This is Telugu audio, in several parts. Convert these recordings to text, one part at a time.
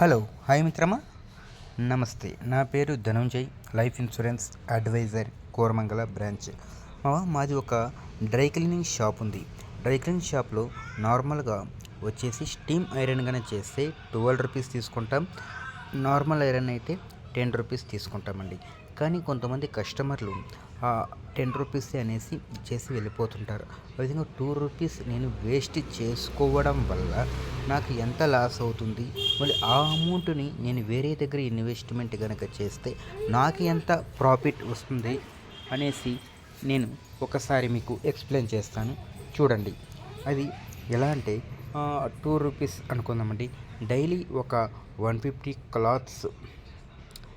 హలో హాయ్ మిత్రమా, నమస్తే. నా పేరు Dhananjay, life insurance advisor, Koramangala branch. మాది ఒక డ్రై క్లీనింగ్ షాప్ ఉంది. డ్రై క్లీనింగ్ షాప్లో నార్మల్గా వచ్చేసి స్టీమ్ ఐరన్ కానీ చేస్తే 12 రూపీస్ తీసుకుంటాం. నార్మల్ ఐరన్ అయితే 10 రూపీస్ తీసుకుంటామండి. కానీ కొంతమంది కస్టమర్లు 10 రూపీస్ అనేసి చేసి వెళ్ళిపోతుంటారు. ఆ విధంగా 2 రూపీస్ నేను వేస్ట్ చేసుకోవడం వల్ల నాకు ఎంత లాస్ అవుతుంది, మళ్ళీ ఆ అమౌంట్ని నేను వేరే దగ్గర ఇన్వెస్ట్మెంట్ కనుక చేస్తే నాకు ఎంత ప్రాఫిట్ వస్తుంది అనేసి నేను ఒకసారి మీకు ఎక్స్ప్లెయిన్ చేస్తాను, చూడండి. అది ఎలా అంటే 2 రూపీస్ అనుకుందామండి. డైలీ ఒక 150 క్లాత్స్,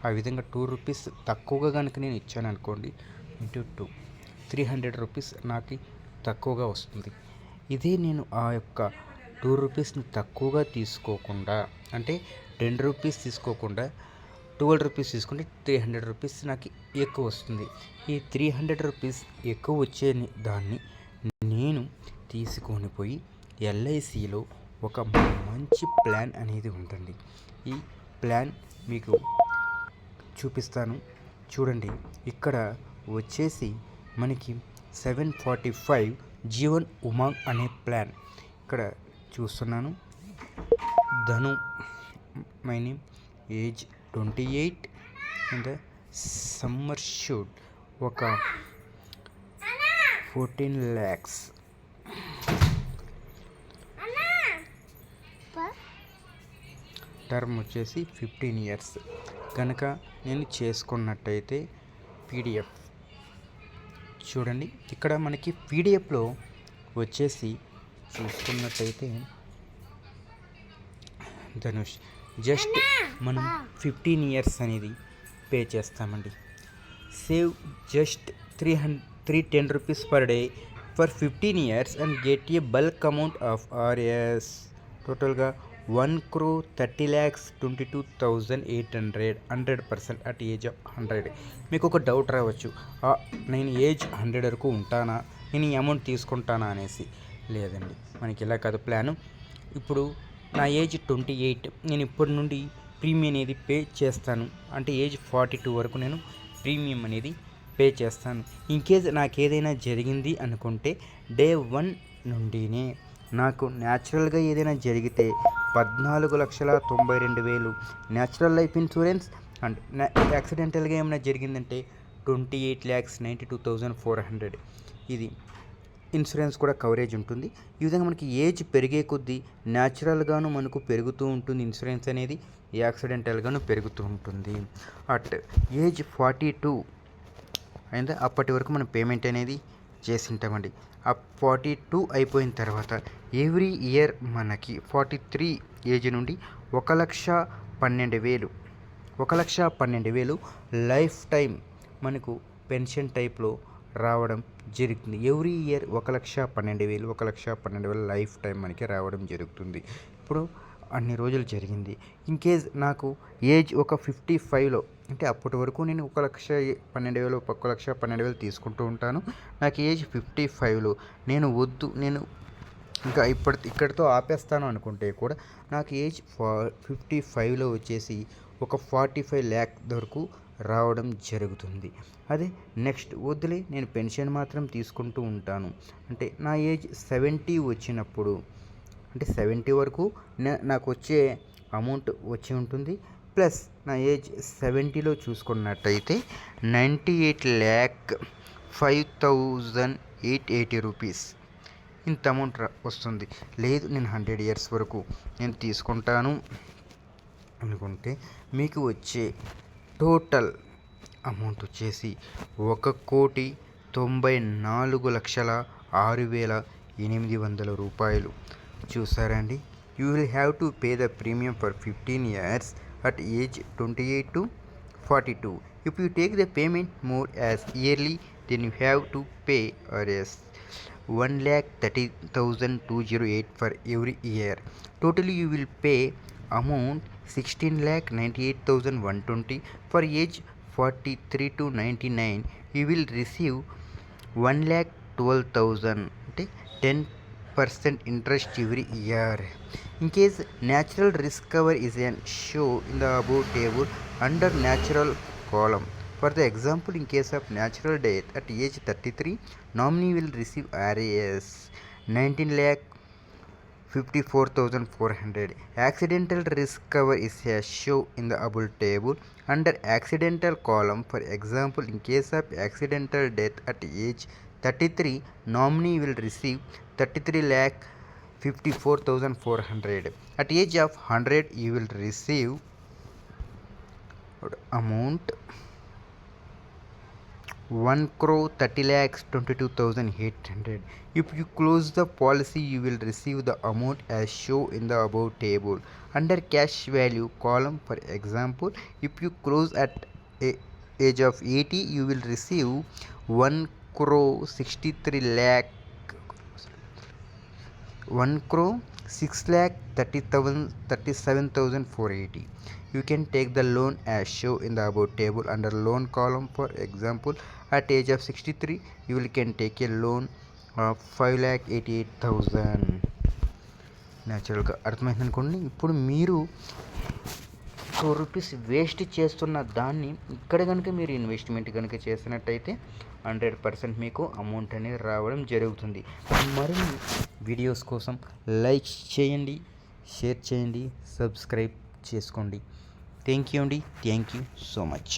ఆ విధంగా 2 రూపీస్ తక్కువగా కనుక నేను ఇచ్చాను అనుకోండి, ఇంటూ 2 300 రూపీస్ నాకు తక్కువగా వస్తుంది. ఇదే నేను ఆ యొక్క 2 రూపీస్ని తక్కువగా తీసుకోకుండా, అంటే 10 రూపీస్ తీసుకోకుండా 12 రూపీస్ తీసుకుంటే 300 రూపీస్ నాకు ఎక్కువ వస్తుంది. ఈ 300 రూపీస్ ఎక్కువ వచ్చే దాన్ని నేను తీసుకొని పోయి ఎల్ఐసిలో ఒక మంచి ప్లాన్ అనేది ఉంటుంది. ఈ ప్లాన్ మీకు చూపిస్తాను, చూడండి. ఇక్కడ వచ్చేసి మనకి 745 జీవన్ ఉమాంగ్ అనే ప్లాన్ ఇక్కడ చూస్తున్నాను. Dhanu, my name, age 28 and summer shoot ఒక 14 lakhs. టర్మ్ వచ్చేసి 15 years కనుక నేను చేసుకున్నట్టయితే పీడిఎఫ్ చూడండి. ఇక్కడ మనకి పీడిఎఫ్లో వచ్చేసి చూసుకున్నట్టయితే ధనుష్ జస్ట్ మనం 15 years అనేది పే చేస్తామండి. Save just 310 rupees per day for 15 years and get a bulk amount of RS. టోటల్గా 1,30,22,800 100% అట్ ఏజ్ ఆఫ్ 100. మీకు ఒక డౌట్ రావచ్చు, నేను ఏజ్ 100 వరకు ఉంటానా, నేను ఈ అమౌంట్ తీసుకుంటానా అనేసి. లేదండి, మనకి ఇలా కాదు ప్లాను. ఇప్పుడు నా ఏజ్ 28, నేను ఇప్పటి నుండి ప్రీమియం అనేది పే చేస్తాను. అంటే ఏజ్ 42 వరకు నేను ప్రీమియం అనేది పే చేస్తాను. ఇన్కేస్ నాకు ఏదైనా జరిగింది అనుకుంటే డే 1 నుండినే నాకు న్యాచురల్గా ఏదైనా జరిగితే 14,92,000 న్యాచురల్ లైఫ్ ఇన్సూరెన్స్, అండ్ యాక్సిడెంటల్గా ఏమైనా జరిగిందంటే 28,92,400 ఇది ఇన్సూరెన్స్ కూడా కవరేజ్ ఉంటుంది. ఈ విధంగా మనకి ఏజ్ పెరిగే కొద్దీ న్యాచురల్గాను మనకు పెరుగుతూ ఉంటుంది ఇన్సూరెన్స్ అనేది, యాక్సిడెంటల్గాను పెరుగుతూ ఉంటుంది. అట్ ఏజ్ 42 అయిందా, అప్పటి వరకు మనం పేమెంట్ అనేది చేసి ఉంటామండి. ఆ 42 అయిపోయిన తర్వాత ఎవ్రీ ఇయర్ మనకి 43 ఏజ్ నుండి 1,12,000 1,12,000 లైఫ్ టైం మనకు పెన్షన్ టైప్లో రావడం జరుగుతుంది. ఎవ్రీ ఇయర్ 1,12,000 1,12,000 లైఫ్ టైం మనకి రావడం జరుగుతుంది. ఇప్పుడు అన్ని రోజులు జరిగింది. ఇన్కేస్ నాకు ఏజ్ ఒక 55లో, అంటే అప్పటి వరకు నేను 1,12,000 1,12,000 తీసుకుంటూ ఉంటాను. నాకు ఏజ్ 55లో నేను వద్దు, నేను ఇంకా ఇక్కడితో ఆపేస్తాను అనుకుంటే కూడా నాకు ఏజ్ 55లో వచ్చేసి ఒక 45 lakh వరకు రావడం జరుగుతుంది. అదే నెక్స్ట్ వద్దులే, నేను పెన్షన్ మాత్రం తీసుకుంటూ ఉంటాను అంటే నా ఏజ్ 70 వచ్చినప్పుడు, అంటే 70 వరకు నాకు వచ్చే అమౌంట్ వచ్చి ఉంటుంది. ప్లస్ నా ఏజ్ 70లో చూసుకున్నట్టయితే 98,05,880 రూపీస్ ఇంత అమౌంట్ వస్తుంది. లేదు నేను 100 years వరకు నేను తీసుకుంటాను అనుకుంటే మీకు వచ్చే టోటల్ అమౌంట్ వచ్చేసి 1,94,06,800 రూపాయలు. చూసారండి, you will have to pay the premium for 15 years at age 28 to 42. If you take the payment more as yearly, then you have to pay Rs 1,30,208 for every year. Totally you will pay amount 16,98,120 for age 43 to 99. You will receive 1,12,000 అంటే 10 8% interest every year. In case natural risk cover is an show in the above table under natural column. For the example, in case of natural death at age 33, nominee will receive RAS 19 lakh 54,400. Accidental risk cover is a show in the above table under accidental column. For example, in case of accidental death at age 33, nominee will receive 33 lakh 54,400. At age of 100, you will receive amount 1 crore 30 lakhs 22,800. If you close the policy, you will receive the amount as shown in the above table under cash value column. For example, if you close at age of 80, you will receive 1 crore 63 lakh 1 crore 6 lakh 37,480. You can take the loan as shown in the above table under loan column. For example, at age of 63, you can take a loan of 5,88,000. న్యాచురల్గా అర్థమైంది అనుకోండి. ఇప్పుడు మీరు ₹4 వేస్ట్ చేస్తున్న దాన్ని ఇక్కడ కనుక మీరు ఇన్వెస్ట్మెంట్ కనుక చేసినట్టయితే 100% మీకు అమౌంట్ అనేది రావడం జరుగుతుంది. మరిన్ని వీడియోస్ కోసం లైక్ చేయండి, షేర్ చేయండి, సబ్స్క్రైబ్ చేసుకోండి. థ్యాంక్ యూ అండి. Thank you so much.